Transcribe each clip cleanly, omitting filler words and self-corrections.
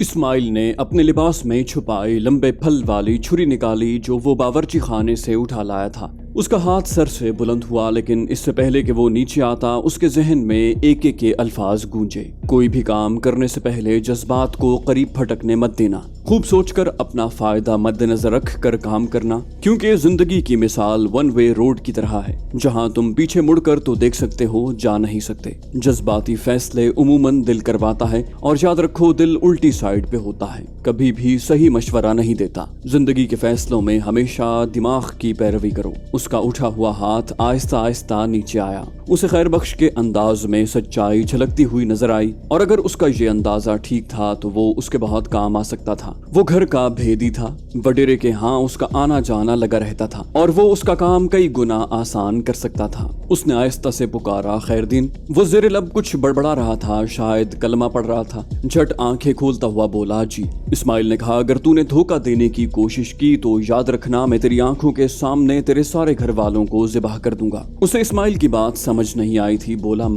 اسماعیل نے اپنے لباس میں چھپائی لمبے پھل والی چھری نکالی جو وہ باورچی خانے سے اٹھا لایا تھا۔ اس کا ہاتھ سر سے بلند ہوا، لیکن اس سے پہلے کہ وہ نیچے آتا اس کے ذہن میں ایک ایک کے الفاظ گونجے۔ کوئی بھی کام کرنے سے پہلے جذبات کو قریب پھٹکنے مت دینا، خوب سوچ کر اپنا فائدہ مد نظر رکھ کر کام کرنا، کیونکہ زندگی کی مثال ون وے روڈ کی طرح ہے، جہاں تم پیچھے مڑ کر تو دیکھ سکتے ہو، جا نہیں سکتے۔ جذباتی فیصلے عموماً دل کرواتا ہے، اور یاد رکھو دل الٹی سائیڈ پہ ہوتا ہے، کبھی بھی صحیح مشورہ نہیں دیتا۔ زندگی کے فیصلوں میں ہمیشہ دماغ کی پیروی کرو۔ اس کا اٹھا ہوا ہاتھ آہستہ آہستہ نیچے آیا، اسے خیر بخش کے انداز میں سچائی جھلکتی ہوئی نظر آئی، اور اگر اس کا یہ اندازہ ٹھیک تھا تو وہ اس کے بہت کام آ سکتا تھا۔ وہ گھر کا بھیدی تھا، وڈیرے کے ہاں اس کا آنا جانا لگا رہتا تھا، اور وہ اس کا کام کئی گنا آسان کر سکتا تھا۔ اس نے آہستہ سے پکارا، خیر دین۔ وہ زیر لب کچھ بڑبڑا رہا تھا، شاید کلمہ پڑھ رہا تھا۔ جھٹ آنکھیں کھولتا ہوا بولا، جی۔ اسماعیل نے کہا، اگر تو نے دھوکہ دینے کی کوشش کی تو یاد رکھنا میں تیری آنکھوں کے سامنے تیرے سارے گھر والوں کو ذبح کر دوں گا۔ اسے اسماعیل کی بات سمجھ نہیں آئی تھی، بولا،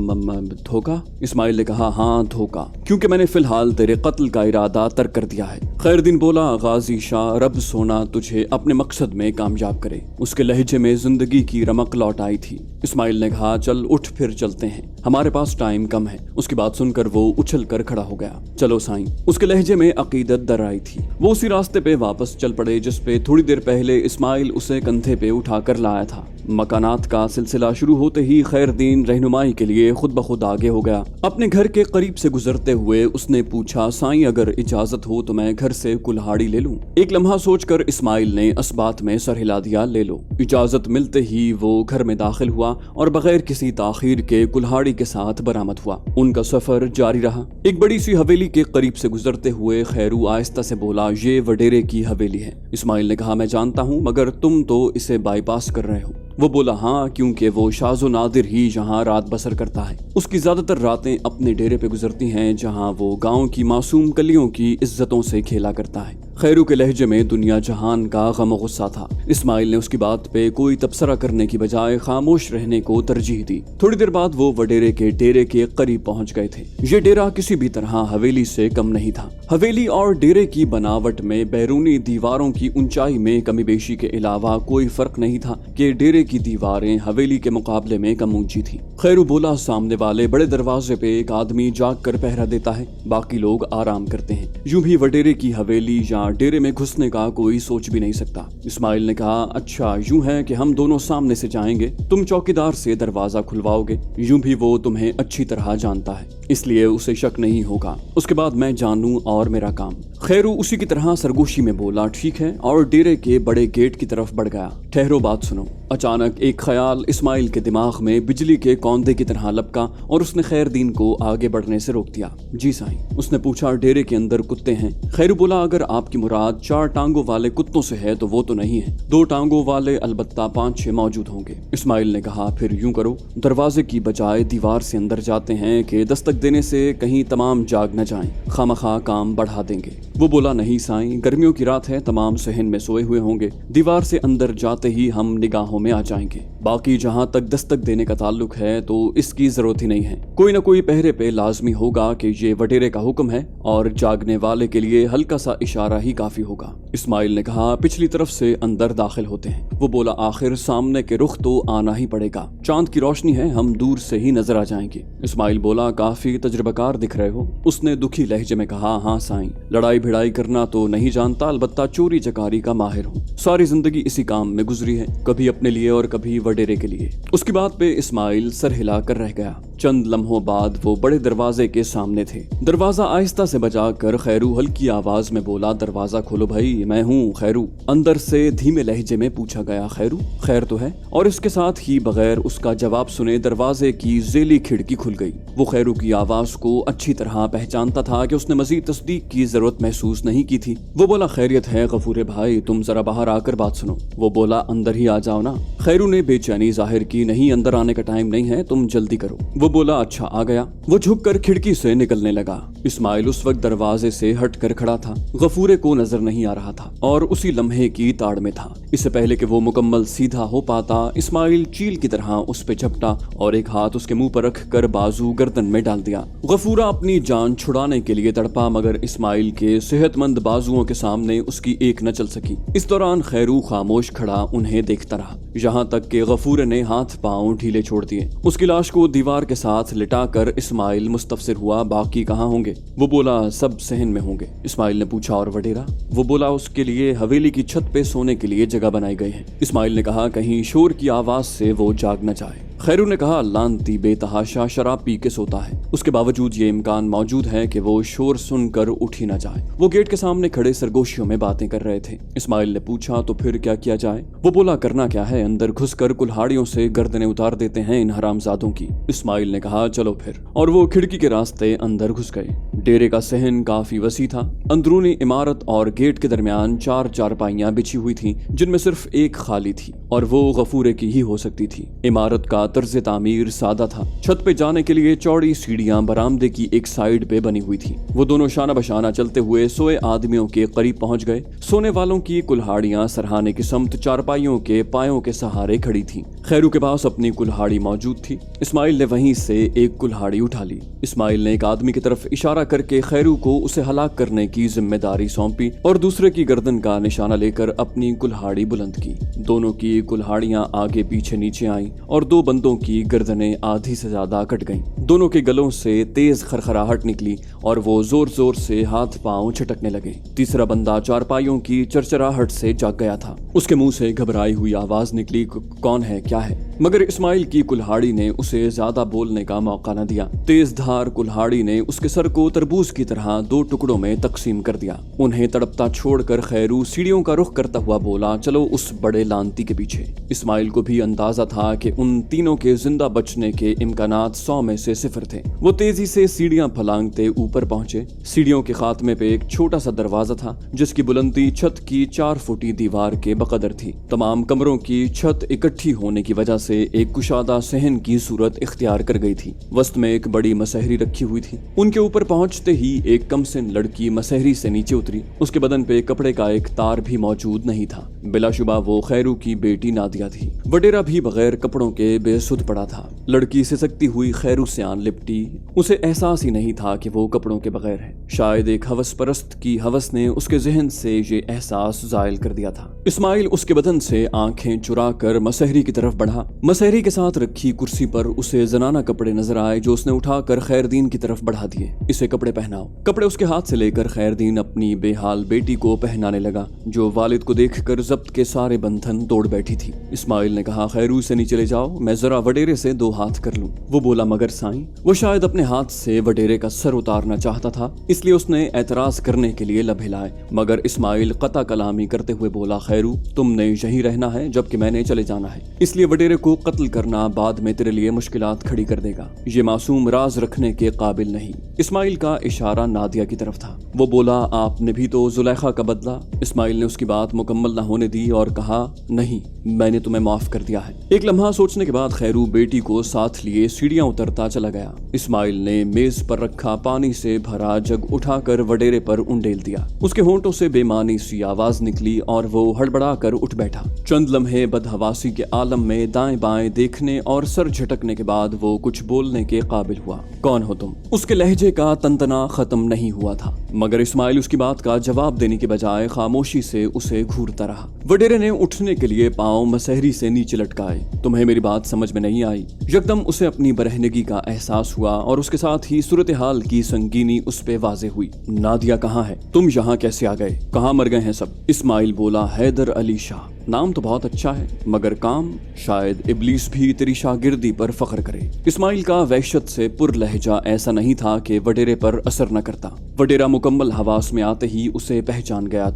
دھوکہ؟ اسماعیل نے کہا، ہاں دھوکہ، کیونکہ میں نے فی الحال تیرے قتل کا ارادہ ترک کر دیا ہے۔ خیر دین بولا، غازی شاہ، رب سونا تجھے اپنے مقصد میں کامیاب کرے۔ اس کے لہجے میں زندگی کی رمق لوٹ آئی تھی۔ اسماعیل نے کہا، چل اٹھ پھر چلتے ہیں، ہمارے پاس ٹائم کم ہے۔ اس کی بات سن کر وہ اچھل کر کھڑا ہو گیا۔ چلو سائیں۔ اس کے لہجے میں عقیدت در آئی تھی۔ وہ اسی راستے پہ واپس چل پڑے جس پہ تھوڑی دیر پہلے اسماعیل اسے کندھے پہ اٹھا کر لایا تھا۔ مکانات کا سلسلہ شروع ہوتے ہی خیر دین رہنمائی کے لیے خود بخود آگے ہو گیا۔ اپنے گھر کے قریب سے گزرتے ہوئے اس نے پوچھا، سائیں اگر اجازت ہو تو میں گھر سے کلہاڑی لے لوں؟ ایک لمحہ سوچ کر اسماعیل نے اسبات میں سر ہلا دیا، لے لو۔ اجازت ملتے ہی وہ گھر میں داخل ہوا اور بغیر کسی تاخیر کے کلہاڑی کے ساتھ برآمد ہوا۔ ان کا سفر جاری رہا۔ ایک بڑی سی حویلی کے قریب سے گزرتے ہوئے خیرو آہستہ سے بولا، یہ وڈیرے کی حویلی ہے۔ اسماعیل نے کہا، میں جانتا ہوں، مگر تم تو اسے بائی پاس کر رہے ہو۔ وہ بولا، ہاں، کیونکہ وہ شاذ و نادر ہی یہاں رات بسر کرتا ہے۔ اس کی زیادہ تر راتیں اپنے ڈیرے پہ گزرتی ہیں، جہاں وہ گاؤں کی معصوم کلیوں کی عزتوں سے کھیلا کرتا ہے۔ خیرو کے لہجے میں دنیا جہان کا غم و غصہ تھا۔ اسماعیل نے اس کی بات پہ کوئی تبصرہ کرنے کی بجائے خاموش رہنے کو ترجیح دی۔ تھوڑی دیر بعد وہ وڈیرے کے ڈیرے کے قریب پہنچ گئے تھے۔ یہ ڈیرا کسی بھی طرح حویلی سے کم نہیں تھا۔ حویلی اور ڈیرے کی بناوٹ میں بیرونی دیواروں کی اونچائی میں کمی بیشی کے علاوہ کوئی فرق نہیں تھا کہ ڈیرے کی دیواریں حویلی کے مقابلے میں کم اونچی تھیں۔ خیرو بولا، سامنے والے بڑے دروازے پہ ایک آدمی جاگ کر پہرا دیتا ہے، باقی لوگ آرام کرتے ہیں۔ یوں بھی وڈیرے کی حویلی یا ڈیرے میں گھسنے کا کوئی سوچ بھی نہیں سکتا۔ اسماعیل نے کہا، اچھا یوں ہے کہ ہم دونوں سامنے سے جائیں گے، تم چوکیدار سے دروازہ کھلواؤ گے، یوں بھی وہ تمہیں اچھی طرح جانتا ہے، اس لیے اسے شک نہیں ہوگا، اس کے بعد میں جانوں اور میرا کام۔ خیرو اسی کی طرح سرگوشی میں بولا، ٹھیک ہے، اور ڈیرے کے بڑے گیٹ کی طرف بڑھ گیا۔ ٹھہرو، بات سنو۔ اچانک ایک خیال اسماعیل کے دماغ میں بجلی کے کوندے کی طرح لپکا اور اس نے خیر دین کو آگے بڑھنے سے روک دیا۔ جی سائیں۔ اس نے پوچھا، ڈیرے کے اندر کتے ہیں؟ خیرو بولا، اگر آپ کی مراد 4 ٹانگوں والے کتوں سے ہے تو وہ تو نہیں ہے، 2 ٹانگوں والے البتہ 5-6 موجود ہوں گے۔ اسماعیل نے کہا، پھر یوں کرو، دروازے کی بجائے دیوار سے اندر جاتے ہیں کہ دستک دینے سے کہیں تمام جاگ نہ جائیں، خامخواہ کام بڑھا دیں گے۔ وہ بولا، نہیں سائیں، گرمیوں کی رات ہے، تمام صحن میں سوئے ہوئے ہوں گے، دیوار سے اندر جاتے ہی ہم نگاہوں میں آ جائیں گے، باقی جہاں تک دستک دینے کا تعلق ہے تو اس کی ضرورت ہی نہیں ہے، کوئی نہ کوئی پہرے پہ لازمی ہوگا کہ یہ وڈیرے کا حکم ہے، اور جاگنے والے کے لیے ہلکا سا اشارہ ہی کافی ہوگا۔ اسماعیل نے کہا، پچھلی طرف سے اندر داخل ہوتے ہیں۔ وہ بولا، آخر سامنے کے رخ تو آنا ہی پڑے گا، چاند کی روشنی ہے، ہم دور سے ہی نظر آ جائیں گے۔ اسماعیل بولا، کافی تجربہ کار دکھ رہے ہو۔ اس نے دکھی لہجے میں کہا، ہاں سائیں، لڑائی بھڑائی کرنا تو نہیں جانتا، البتہ چوری چکاری کا ماہر ہوں، ساری زندگی اسی کام میں گزری ہے، کبھی اپنے لیے اور کبھی وڈیرے کے لیے۔ اس کی بات پہ اسماعیل سر ہلا کر رہ گیا۔ چند لمحوں بعد وہ بڑے دروازے کے سامنے تھے۔ دروازہ آہستہ سے بجا کر خیرو ہلکی آواز میں بولا، دروازہ کھولو بھائی، میں ہوں خیرو۔ اندر سے دھیمے لہجے میں پوچھا گیا، خیرو، خیر تو ہے؟ اور اس کے ساتھ ہی بغیر اس کا جواب سنے دروازے کی ذیلی کھڑکی کھل گئی۔ وہ خیرو کی آواز کو اچھی طرح پہچانتا تھا کہ اس نے مزید تصدیق کی ضرورت محسوس نہیں کی تھی۔ وہ بولا، خیریت ہے غفور بھائی، تم ذرا باہر آ کر بات سنو۔ وہ بولا، اندر ہی آ جاؤ نا۔ خیرو نے بے چینی ظاہر کی، نہیں اندر آنے کا ٹائم نہیں ہے، تم جلدی کرو۔ وہ بولا، اچھا آ گیا۔ وہ جھک کر کھڑکی سے نکلنے لگا۔ इस्माइल उस वक्त दरवाजे से हटकर खड़ा था। गफूरे को नजर नहीं आ रहा था और उसी लम्हे की ताड़ में था। इससे पहले कि वो मुकम्मल सीधा हो पाता, इस्माइल चील की तरह उस पे झपटा और एक हाथ उसके मुंह पर रख कर बाजू गर्दन में डाल दिया। गफूरा अपनी जान छुड़ाने के लिए तड़पा, मगर इस्माइल के सेहतमंद बाजुओं के सामने उसकी एक न चल सकी। इस दौरान खैरू खामोश खड़ा उन्हें देखता रहा, यहाँ तक कि गफूरे ने हाथ पांव ढीले छोड़ दिए। उसकी लाश को दीवार के साथ लिटाकर इस्माइल मुस्तफसिर हुआ, बाकी कहाँ होंगे? वो बोला, सब सहन में होंगे। इस्माइल ने पूछा, और वडेरा? वो बोला, उसके लिए हवेली की छत पे सोने के लिए जगह बनाई गई है। इस्माइल ने कहा, कहीं शोर की आवाज से वो जाग न जाए। खैरू ने कहा, लानती बेतहाशा शराब पी के सोता है, उसके बावजूद ये इम्कान मौजूद है कि वो शोर सुनकर उठ ही न जाए। वो गेट के सामने खड़े सरगोशियों में बातें कर रहे थे। इस्माइल ने पूछा, तो फिर क्या किया जाए? वो बोला, करना क्या है, अंदर घुसकर कुल्हाड़ियों से गर्दनें उतार देते हैं इन हरामजादों की। इस्माइल ने कहा, चलो फिर, और वो खिड़की के रास्ते अंदर घुस गए। डेरे का सहन काफी वसी था। अंदरूनी इमारत और गेट के दरमियान 4 चारपाइयां बिछी हुई थी, जिनमें सिर्फ एक खाली थी और वो गफूरे की ही हो सकती थी। इमारत का तर्ज तामीर सादा था। छत पे जाने के लिए चौड़ी सीढ़ियां बरामदे की एक साइड पे बनी हुई थी। वो दोनों शाना बशाना चलते हुए सोए आदमियों के करीब पहुंच गए। सोने वालों की कुल्हाड़ियां सरहाने की समत चारपाइयों के पायों के सहारे खड़ी थी। खैरू के पास अपनी कुल्हाड़ी मौजूद थी। इस्माइल ने वहीं से एक कुल्हाड़ी उठा ली। इस्माइल ने एक आदमी की तरफ इशारा करके खैरू को उसे हलाक करने की जिम्मेदारी सौंपी और दूसरे की गर्दन का निशाना लेकर अपनी कुल्हाड़ी बुलंद की। दोनों की कुल्हाड़ियां आगे पीछे नीचे आईं और 2 बंदों की गर्दनें आधी से ज्यादा कट गईं। दोनों के गलों से तेज खरखराहट निकली और वो जोर जोर से हाथ पांव छटकने लगे। तीसरा बंदा चारपाइयों की चरचराहट से जाग गया था। उसके मुंह से घबराई हुई आवाज निकली, कौन है, क्या है? मगर इस्माइल की कुल्हाड़ी ने उसे ज्यादा बोलने का मौका न दिया। तेज धार कुल्हाड़ी ने उसके सर को तरबूज की तरह 2 टुकड़ों में तकसीम कर दिया। उन्हें तड़पता छोड़कर खैरू सीढ़ियों का रुख करता हुआ बोला, चलो उस बड़े लानती के पीछे। इस्माइल को भी अंदाजा था कि उन तीनों के जिंदा बचने के इम्कानात 100 में से 0 थे। वो तेजी से सीढ़ियां फलांगते ऊपर पहुंचे। सीढ़ियों के खात्मे पे एक छोटा सा दरवाजा था, जिसकी बुलंदी छत की 4 फुटी दीवार के बकदर थी। तमाम कमरों की छत इकट्ठी होने की वजह से एक कुशादा सहन की सूरत इख्तियार कर गई थी। वस्त में एक बड़ी मसहरी रखी हुई थी। उनके ऊपर पहुंचते ही एक कमसिन लड़की मसहरी से नीचे उतरी। उसके बदन पे कपड़े का एक तार भी मौजूद नहीं था। बिलाशुबा वो खैरू की बेटी नादिया थी। वडेरा भी बगैर कपड़ों के बेसुध पड़ा था। लड़की सिसकती हुई खैरू से आन लिपटी। उसे एहसास ही नहीं था कि वो कपड़ों के बगैर है। शायद एक हवस परस्त की हवस ने उसके जहन से ये एहसास जायल कर दिया था। इस्माइल उसके बदन से आंखें चुरा कर मसहरी की तरफ बढ़ा। मसहरी के साथ रखी कुर्सी पर उसे जनाना कपड़े नजर आए, जो उसने उठाकर खैरदीन की तरफ बढ़ा दिए। इसे कपड़े पहनाओ। कपड़े उसके हाथ से लेकर खैरदीन अपनी बेहाल बेटी को पहनाने लगा, जो वालिद को देखकर जब्त के सारे बंधन तोड़ बैठी थी। इस्माइल ने कहा, खैरू से नीचे ले जाओ, मैं जरा वडेरे से 2 हाथ कर लूं। वो बोला, मगर साईं। वो शायद अपने हाथ से वडेरे का सर उतारना चाहता था, इसलिए उसने एतराज करने के लिए लब हिलाए, मगर इस्माइल कता कलामी करते हुए बोला, खैरू तुमने यहीं रहना है जबकि मैंने चले जाना है, इसलिए वडेरे को कत्ल करना बाद में तेरे लिए मुश्किलात खड़ी कर देगा। ये मासूम राज रखने के काबिल नहीं। इस्माइल का इशारा नादिया की तरफ था। वो बोला, आपने भी तो जुलेखा का बदला। इस्माइल ने उसकी बात मुकम्मल न होने दी और कहा, नहीं, मैंने तुम्हें माफ कर दिया है। एक लम्हा सोचने के बाद खैरू बेटी को साथ लिए सीढ़ियां उतरता चला गया। इस्माइल ने मेज पर रखा पानी से भरा जग उठाकर वडेरे पर उंडेल दिया। उसके होंठों से बेमानी सी आवाज निकली और वो हड़बड़ा कर उठ बैठा। चंद लम्हे बदहवासी के आलम में दाएं बाएं देखने और सर झटकने के बाद वो कुछ बोलने के काबिल हुआ। कौन हो तुम? उसके लहजे का तंतना खत्म नहीं हुआ था, मगर इस्माइल उसकी बात का जवाब देने के बजाय खामोशी से उसे घूरता रहा। वडेरे ने उठने के लिए पांव मसहरी से नीचे लटकाए। तुम्हें मेरी बात समझ में नहीं आई? यकदम उसे अपनी बरहनगी का एहसास हुआ और उसके साथ ही सूरत हाल की संगीनी उस पे वाज़ेह हुई। नादिया कहाँ है? तुम यहाँ कैसे आ गए? कहाँ मर गए हैं सब? इस्माइल बोला, हैदर अली शाह। नाम तो बहुत अच्छा है, मगर काम? शायद इब्लीस भी तेरी शागिर्दी पर फख्र करे। इस्माइल का वहशत से पुर लहजा ऐसा नहीं था कि वडेरे पर असर न करता। वडेरा मुकम्मल हवास में आते ही उसे पहचान गया।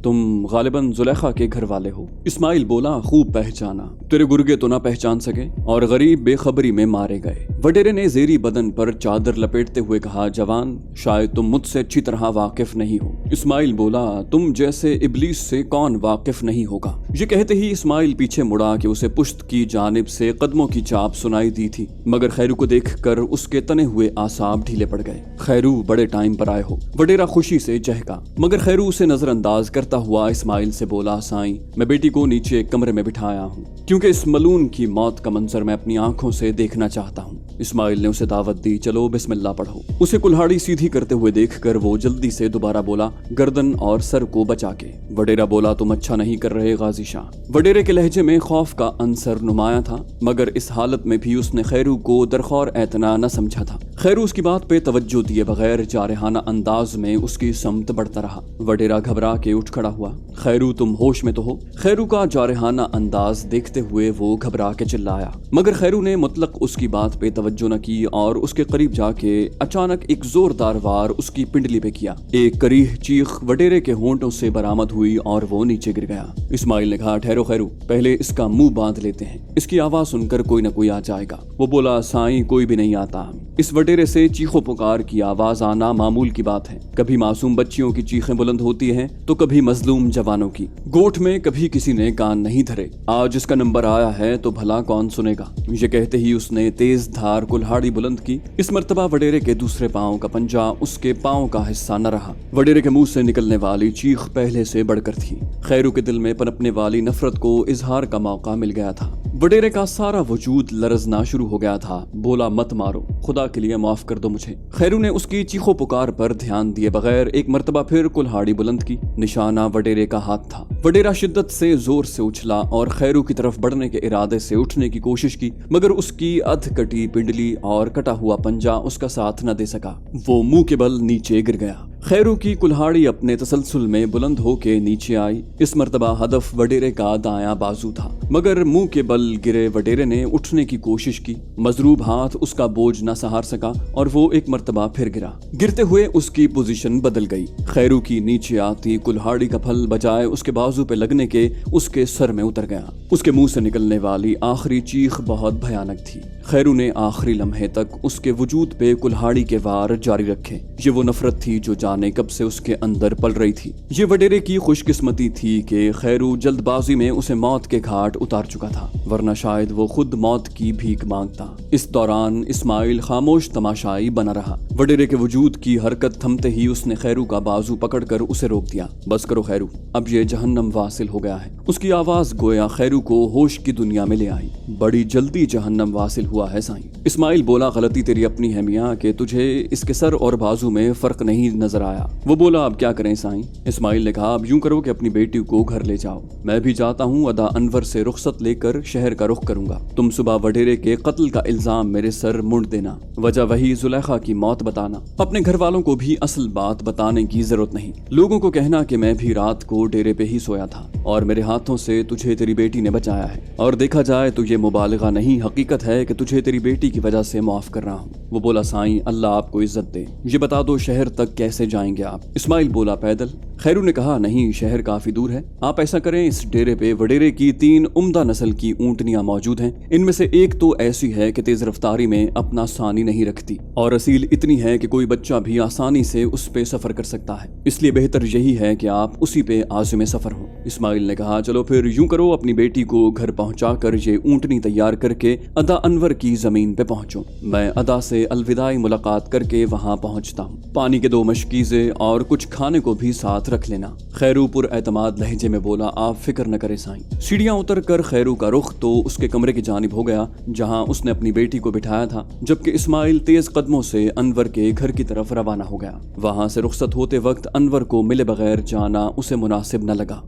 तुम गालिबन जुलेखा के घर वाले हो। इस्माइल बोला, खूब पहचाना, तेरे गुर्गे तो ना पहचान सके और गरीब बेखबरी में मारे गए। वडेरे ने जेरी बदन पर चादर लपेटते हुए कहा, जवान, शायद तुम मुझसे अच्छी तरह वाकिफ नहीं हो। इस्माइल बोला, तुम जैसे इबलीस से कौन वाकिफ नहीं होगा। ये कहते ही इस्माइल पीछे मुड़ा कि उसे पुश्त की जानिब से कदमों की चाप सुनाई दी थी, मगर खैरू को देखकर उसके तने हुए आसाब ढीले पड़ गए। खैरू, बड़े टाइम पर आए हो। वडेरा खुशी से चहका, मगर खैरू उसे नजरअंदाज करता हुआ इस्माइल से बोला, साईं, मैं बेटी को नीचे एक कमरे में बिठाया हूँ क्योंकि इस मलून की मौत का मंजर मैं अपनी आंखों से देखना चाहता हूँ। इस्माइल ने उसे दावत दी, चलो बिस्मिल्लाह पढ़ो। उसे कुल्हाड़ी सीधी करते हुए देखकर वो जल्दी से दोबारा बोला, गर्दन और सर को बचा के। वडेरा बोला, तुम अच्छा नहीं कर रहे गाजी शाह। वडेरे के लहजे में खौफ का अंसर नुमाया था, मगर इस हालत में भी उसने खैरू को दरखौर एतना न समझा था। खैरू उसकी बात पे तवज्जो दिए बगैर जारहाना अंदाज में उसकी समत बढ़ता रहा। वडेरा घबरा के उठ खड़ा हुआ, खैरू, तुम होश में तो हो? खैरू का जारहाना अंदाज देखते हुए वो घबरा के चिल्लाया, मगर खैरू ने मुतलक उसकी बात पे तवज्जो न की और उसके करीब जाके अचानक एक जोरदार वार उसकी पिंडली पे किया। एक करीह चीख वडेरे के होंठों से बरामद हुई और वो नीचे गिर गया। इस्माइल ने कहा, ठहरो खैरू, पहले इसका मुंह बांध लेते हैं, इसकी आवाज सुनकर कोई न कोई आ जाएगा। वो बोला, साईं, कोई भी नहीं आता। इस वडेरे से चीखों पुकार की आवाज आना मामूल की बात है। कभी मासूम बच्चियों की चीखें बुलंद होती हैं तो कभी मजलूम जवानों की। गोठ में कभी किसी ने कान नहीं धरे। आज इसका नंबर आया है तो भला कौन सुनेगा। ये कहते ही उसने तेज धार कुल्हाड़ी बुलंद की। इस मर्तबा वडेरे के दूसरे पांव का पंजा उसके पांव का हिस्सा न रहा। वडेरे के मुंह से निकलने वाली चीख पहले से बढ़कर थी। खैरू के दिल में पनपने वाली नफरत को इजहार का मौका मिल गया था। वडेरे का सारा वजूद लरजना शुरू हो गया था। बोला, मत मारो, खुदा के लिए माफ कर दो मुझे। खैरू ने उसकी चीखों पुकार पर ध्यान दिए बगैर एक मर्तबा फिर कुल्हाड़ी बुलंद की। निशाना वडेरे का हाथ था। वडेरा शिद्दत से जोर से उछला और खैरू की तरफ बढ़ने के इरादे से उठने की कोशिश की, मगर उसकी अधकटी पिंडली और कटा हुआ पंजा उसका साथ न दे सका। वो मुंह के बल नीचे गिर गया। खैरू की कुल्हाड़ी अपने तसलसल में बुलंद होके नीचे आई। इस मर्तबा हदफ वडेरे का दायां बाजू था, मगर मुंह के बल गिरे वडेरे ने उठने की कोशिश की। मजरूब हाथ उसका बोझ न सहार सका और वो एक मर्तबा फिर गिरा। गिरते हुए उसकी पोजीशन बदल गई। खैरू की नीचे आती कुल्हाड़ी का फल बजाय उसके बाजू पे लगने के उसके सर में उतर गया। उसके मुंह से निकलने वाली आखिरी चीख बहुत भयानक थी। खैरू ने आखिरी लम्हे तक उसके वजूद पे कुल्हाड़ी के वार जारी रखे। ये वो नफरत थी जो जाने कब से उसके अंदर पल रही थी। ये वडेरे की खुशकिस्मती थी कि खैरू जल्दबाजी में उसे मौत के घाट उतार चुका था, वरना शायद वो खुद मौत की भीख मांगता। इस दौरान इस्माइल खामोश तमाशाई बना रहा। वडेरे के वजूद की हरकत थमते ही उसने खैरू का बाजू पकड़कर उसे रोक दिया। बस करो खैरू, अब ये जहन्नम वासिल हो गया है। उसकी आवाज गोया खैरू को होश की दुनिया में ले आई। बड़ी जल्दी जहन्नम वासिल हुआ है साईं। इस्माइल बोला, गलती तेरी अपनी है मियां कि तुझे इसके सर और बाजू में फर्क नहीं नजर आया। वो बोला, अब क्या करें साईं। इस्माइल ने कहा, अब यूं करो कि अपनी बेटी को घर ले जाओ। मैं भी जाता हूँ अदा अनवर से रुखसत लेकर शहर का रुख करूंगा। तुम सुबह वडेरे के कत्ल का इल्जाम मेरे सर मुंड देना, वजह वही जुलेखा की मौत बताना। अपने घर वालों को भी असल बात बताने की जरूरत नहीं। लोगों को कहना कि मैं भी रात को डेरे पे ही सोया था और मेरे हाथों से तुझे तेरी बेटी ने बचाया है, और देखा जाए तो ये मुबालगा नहीं, हकीकत है कि तुझे तेरी बेटी की वजह से माफ कर रहा हूँ। वो बोला, साईं, अल्लाह आपको इज्जत दे, ये बता दो शहर तक कैसे जाएंगे आप। इस्माइल बोला, पैदल। खैरू ने कहा, नहीं, शहर काफी दूर है। आप ऐसा करें, इस डेरे पे वडेरे की 3 उम्दा नस्ल की ऊंटनियां मौजूद हैं। इनमें से एक तो ऐसी है कि तेज रफ्तारी में अपना सानी नहीं रखती और असील इतनी है कि कोई बच्चा भी आसानी से उस पे सफर कर सकता है, इसलिए बेहतर यही है कि आप उसी पे आज़िम सफर हो। इस्माइल ने कहा, चलो फिर यूं करो, अपनी बेटी को घर पहुंचा कर ये ऊंटनी तैयार करके अदा अनवर की जमीन पे पहुंचो। मैं अदा से अलविदाई मुलाकात करके वहां पहुंचता हूँ। पानी के 2 मशकीज़े और कुछ खाने को भी साथ रख लेना। खैरू पुर एतमाद लहजे में बोला, आप फिक्र न करें साईं। सीढ़ियां उतर कर खैरू का रुख तो उसके कमरे की जानिब हो गया जहां उसने अपनी बेटी को बिठाया था, जबकि इस्माइल तेज कदमों से अनवर के घर की तरफ रवाना हो गया। वहां से रुखसत होते वक्त अनवर को मिले बगैर जाना उसे मुनासिब न लगा।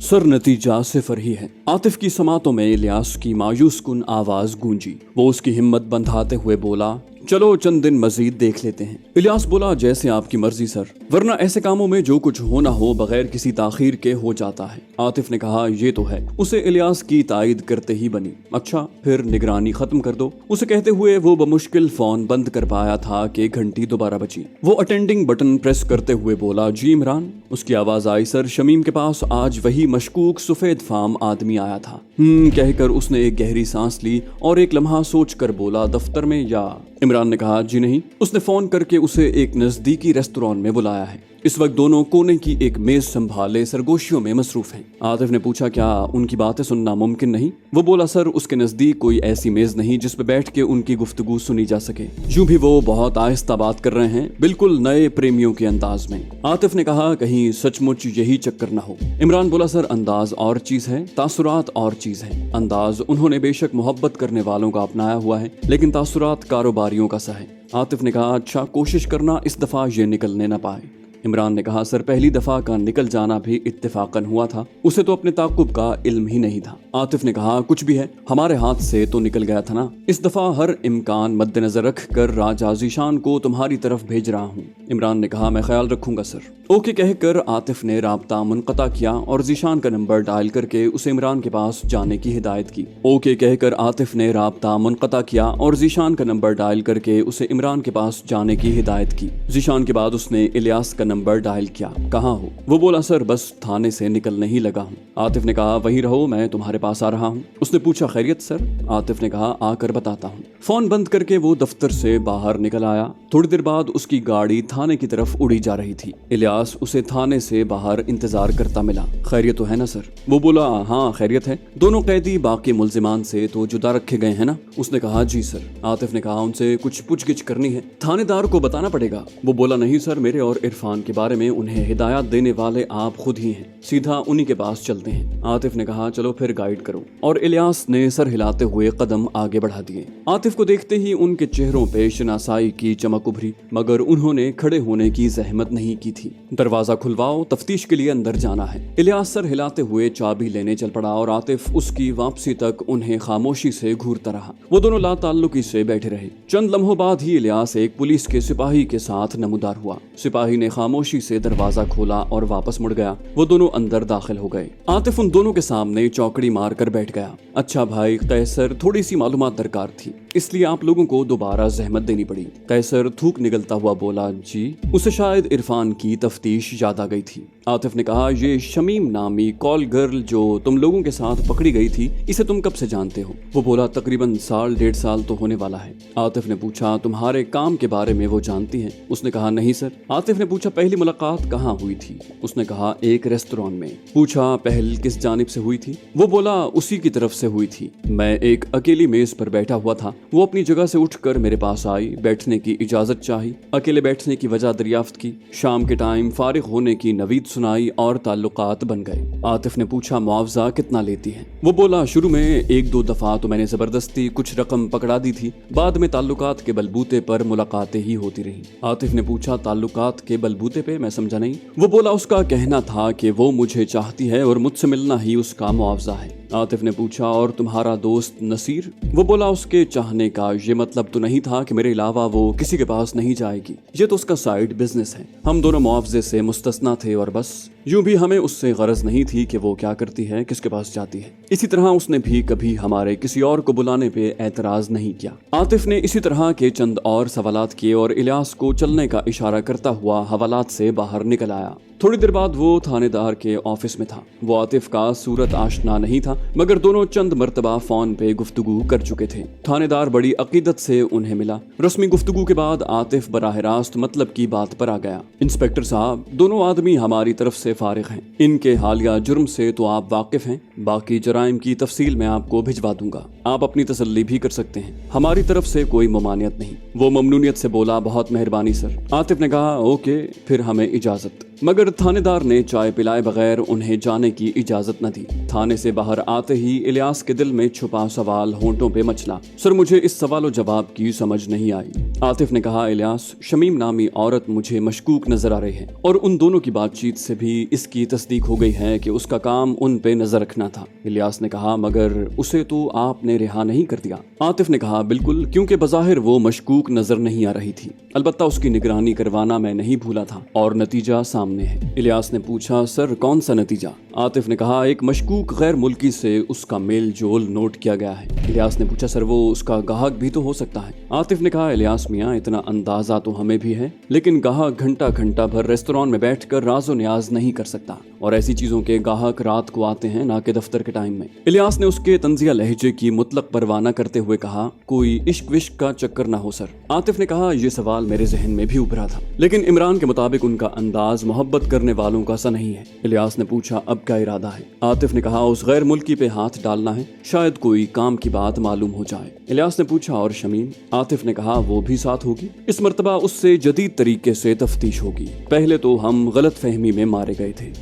सर नतीजा सिफर ही है। आतिफ की समातों में इलियास की मायूस कुन आवाज गूंजी। वो उसकी हिम्मत बंधाते हुए बोला, चलो चंद दिन मजीद देख लेते हैं। इलियास बोला, जैसे आपकी मर्जी सर, वरना ऐसे कामों में जो कुछ होना हो बगैर किसी ताखीर के हो जाता है। आतिफ ने कहा, ये तो है। उसे इलियास की तायद करते ही बनी, अच्छा फिर निगरानी खत्म कर दो। उसे कहते हुए वो बमुश्किल फोन बंद कर पाया था कि घंटी दोबारा बची। वो अटेंडिंग बटन प्रेस करते हुए बोला, जी इमरान। उसकी आवाज आई, सर शमीम के पास आज वही मशकूक सफेद फार्म आदमी आया था। कहकर उसने एक गहरी सांस ली और एक लम्हा सोच कर बोला, दफ्तर में या? इमरान ने कहा, जी नहीं। उसने फोन करके उसे एक नजदीकी रेस्टोरेंट में बुलाया है। इस वक्त दोनों कोने की एक मेज संभाले सरगोशियों में मसरूफ हैं। आतिफ ने पूछा, क्या उनकी बातें सुनना मुमकिन नहीं? वो बोला, सर उसके नजदीक कोई ऐसी मेज नहीं जिस पे बैठ के उनकी गुफ्तगू सुनी जा सके। यूं भी वो बहुत आहिस्ता बात कर रहे हैं, बिल्कुल नए प्रेमियों के अंदाज में। आतिफ ने कहा, कहीं सचमुच यही चक्कर न हो। इमरान बोला, सर अंदाज और चीज है, तासुरात और चीज है। अंदाज उन्होंने बेशक मोहब्बत करने वालों का अपनाया हुआ है, लेकिन तासुरात कारोबारियों का सा है। आतिफ ने कहा, अच्छा कोशिश करना इस दफा ये निकलने न पाए। इमरान ने कहा, सर पहली दफा का निकल जाना भी इत्तेफाकन हुआ था, उसे तो अपने ताकुब का इल्म ही नहीं था। आतिफ ने कहा, कुछ भी है, हमारे हाथ से तो निकल गया था ना। इस दफा हर इम्कान मद्देनजर रख कर राजा जीशान को तुम्हारी तरफ भेज रहा हूँ। इमरान ने कहा, मैं ख्याल रखूंगा सर। ओके कहकर आतिफ ने राब्ता मुनक़ता किया और जीशान का नंबर डायल करके उसे इमरान के पास जाने की हिदायत की। ओके कहकर आतिफ ने राब्ता मुनक़ता किया और जीशान का नंबर डायल करके उसे इमरान के पास जाने की हिदायत की। जीशान के बाद उसने इलियास का नंबर डायल किया। कहाँ हो? वो बोला, सर बस थाने से निकलने ही लगा हूँ। आतिफ ने कहा, वहीं रहो, मैं तुम्हारे पास आ रहा हूँ। उसने पूछा, खैरियत सर? आतिफ ने कहा, आकर बताता हूँ। फोन बंद करके वो दफ्तर से बाहर निकल आया। थोड़ी देर बाद उसकी गाड़ी थाने की तरफ उड़ी जा रही थी। इलियास उसे थाने से बाहर इंतजार करता मिला। खैरियत तो है ना सर? वो बोला, हाँ खैरियत है। दोनों कैदी बाकी मुल्जिमान से तो जुदा रखे गए हैं ना? उसने कहा, जी सर। आतिफ ने कहा, उनसे कुछ पूछगिछ करनी है, थानेदार को बताना पड़ेगा। वो बोला, नहीं सर, मेरे और इरफान के बारे में उन्हें हिदायत देने वाले आप खुद ही हैं, सीधा उन्हीं के पास चलते हैं। आतिफ ने कहा, चलो फिर गाइड करो। और इलियास ने सर हिलाते हुए कदम आगे बढ़ा दिए। आतिफ को देखते ही उनके चेहरों पे शनासाई की चमक उभरी, मगर उन्होंने खड़े होने की जहमत नहीं की थी। दरवाजा खुलवाओ, तफ्तीश के लिए अंदर जाना है। इलियास सर हिलाते हुए चाबी लेने चल पड़ा और आतिफ उसकी वापसी तक उन्हें खामोशी से घूरता रहा। वो दोनों लाताल्लुकी से बैठे रहे। चंद लम्हों बाद ही इलियास एक पुलिस के सिपाही के साथ नमूदार हुआ। सिपाही ने खामोशी से दरवाजा खोला और वापस मुड़ गया। वो दोनों अंदर दाखिल हो गए। आतिफ उन दोनों के सामने चौकड़ी मार कर बैठ गया। अच्छा भाई कैसर, थोड़ी सी मालूमात दरकार थी, इसलिए आप लोगों को दोबारा जहमत देनी पड़ी। कैसर थूक निगलता हुआ बोला, जी। उसे शायद इरफान की तफ्तीश याद आ गई थी। आतिफ ने कहा, ये शमीम नामी कॉल गर्ल जो तुम लोगों के साथ पकड़ी गई थी, इसे तुम कब से जानते हो? वो बोला, तकरीबन साल 1.5 साल तो होने वाला है। आतिफ ने पूछा, तुम्हारे काम के बारे में वो जानती है? उसने कहा, नहीं सर। आतिफ ने पूछा, पहली मुलाकात कहाँ हुई थी? उसने कहा, एक रेस्टोरेंट में। पूछा, पहल किस जानिब से हुई थी? वो बोला, उसी की तरफ से हुई थी। मैं एक अकेली मेज पर बैठा हुआ था, वो अपनी जगह से उठकर मेरे पास आई, बैठने की इजाजत चाही, अकेले बैठने की वजह दरियाफ्त की, शाम के टाइम फारिग होने की नवीद सुनाई और ताल्लुकात बन गए। आतिफ ने पूछा, मुआवजा कितना लेती है? वो बोला, शुरू में 1-2 दफा तो मैंने जबरदस्ती कुछ रकम पकड़ा दी थी, बाद में ताल्लुकात के बलबूते पर मुलाकातें ही होती रही। आतिफ ने पूछा, ताल्लुकात के बलबूते पे? मैं समझा नहीं। वो बोला, उसका कहना था कि वो मुझे चाहती है और मुझसे मिलना ही उसका मुआवजा है। आतिफ ने पूछा, और तुम्हारा दोस्त नसीर? वो बोला, उसके चाहने का ये मतलब तो नहीं था कि मेरे अलावा वो किसी के पास नहीं जाएगी, ये तो उसका साइड बिजनेस है। हम दोनों मुआवजे से मुस्तस्ना थे और बस। यूं भी हमें उससे गरज नहीं थी कि वो क्या करती है, किसके पास जाती है। इसी तरह उसने भी कभी हमारे किसी और को बुलाने पे एतराज नहीं किया। आतिफ ने इसी तरह के चंद और सवालात किए और इलियास को चलने का इशारा करता हुआ हवालात से बाहर निकल आया। थोड़ी देर बाद वो थानेदार के ऑफिस में था। वो आतिफ का सूरत आशना नहीं था, मगर दोनों चंद मर्तबा फोन पे गुफ्तगू कर चुके थे। थानेदार बड़ी अकीदत से उन्हें मिला। रस्मी गुफ्तगू के बाद आतिफ बराह रास्त मतलब की बात पर आ गया। इंस्पेक्टर साहब, दोनों आदमी हमारी तरफ से फारिग हैं। इनके हालिया जुर्म से तो आप वाकिफ हैं, बाकी जराइम की तफसील मैं आपको भिजवा दूंगा। आप अपनी तसल्ली भी कर सकते हैं, हमारी तरफ से कोई ममानियत नहीं। वो ममनूनियत से बोला, बहुत मेहरबानी सर। आतिफ ने कहा, ओके फिर हमें इजाजत। मगर थानेदार ने चाय पिलाए बगैर उन्हें जाने की इजाजत न दी। थाने से बाहर आते ही इलियास के दिल में छुपा सवाल होंठों पे मचला। सर मुझे इस सवाल और जवाब की समझ नहीं आई। आतिफ ने कहा, इलियास, शमीम नामी औरत मुझे मशकूक नजर आ रही है और उन दोनों की बातचीत से भी इसकी तस्दीक हो गई है कि उसका काम उन पे नजर रखना था। इलियास ने कहा, मगर उसे तो आपने रिहा नहीं कर दिया। आतिफ ने कहा, बिल्कुल, क्योंकि बज़ाहिर वो मशकूक नजर नहीं आ रही थी, अलबत्ता उसकी निगरानी करवाना मैं नहीं भूला था और नतीजा सामने है। इलियास ने पूछा, सर कौन सा नतीजा? आतिफ ने कहा, एक मशकूक गैर मुल्की से उसका मेल जोल नोट किया गया है। इलियास ने पूछा, सर वो उसका गाहक भी तो हो सकता है। आतिफ ने कहा, इलियास मियाँ, इतना अंदाजा तो हमें भी है, लेकिन गाहक घंटा घंटा भर रेस्तोरां में बैठकर राजो न्याज नहीं कर सकता और ऐसी चीजों के गाहक रात को आते हैं, ना कि दफ्तर के टाइम में। इलियास ने उसके तंजिया लहजे की मुतलक परवाह न करते हुए कहा, कोई इश्क विश्क का चक्कर ना हो सर। आतिफ ने कहा, यह सवाल मेरे जहन में भी उभरा था, लेकिन इमरान के मुताबिक उनका अंदाज मोहब्बत करने वालों का सा नहीं है। इलियास ने पूछा, अब क्या इरादा है? आतिफ ने कहा, उस गैर मुल्की पे हाथ डालना है, शायद कोई काम की बात मालूम हो जाए। इलियास ने पूछा, और शमीम? आतिफ ने कहा, वो भी साथ होगी। इस मर्तबा उससे जदीद तरीके से तफ्तीश होगी, पहले तो हम गलत फहमी में मारे गए थे।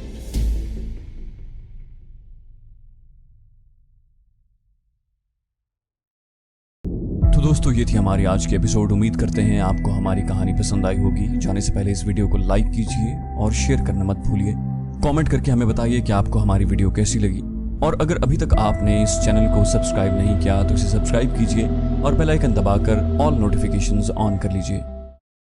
तो दोस्तों, ये थी हमारी आज की एपिसोड। उम्मीद करते हैं आपको हमारी कहानी पसंद आई होगी। जाने से पहले इस वीडियो को लाइक कीजिए और शेयर करना मत भूलिए। कमेंट करके हमें बताइए कि आपको हमारी वीडियो कैसी लगी, और अगर अभी तक आपने इस चैनल को सब्सक्राइब नहीं किया तो इसे सब्सक्राइब कीजिए और बेल आइकन दबाकर ऑल नोटिफिकेशंस ऑन कर लीजिए।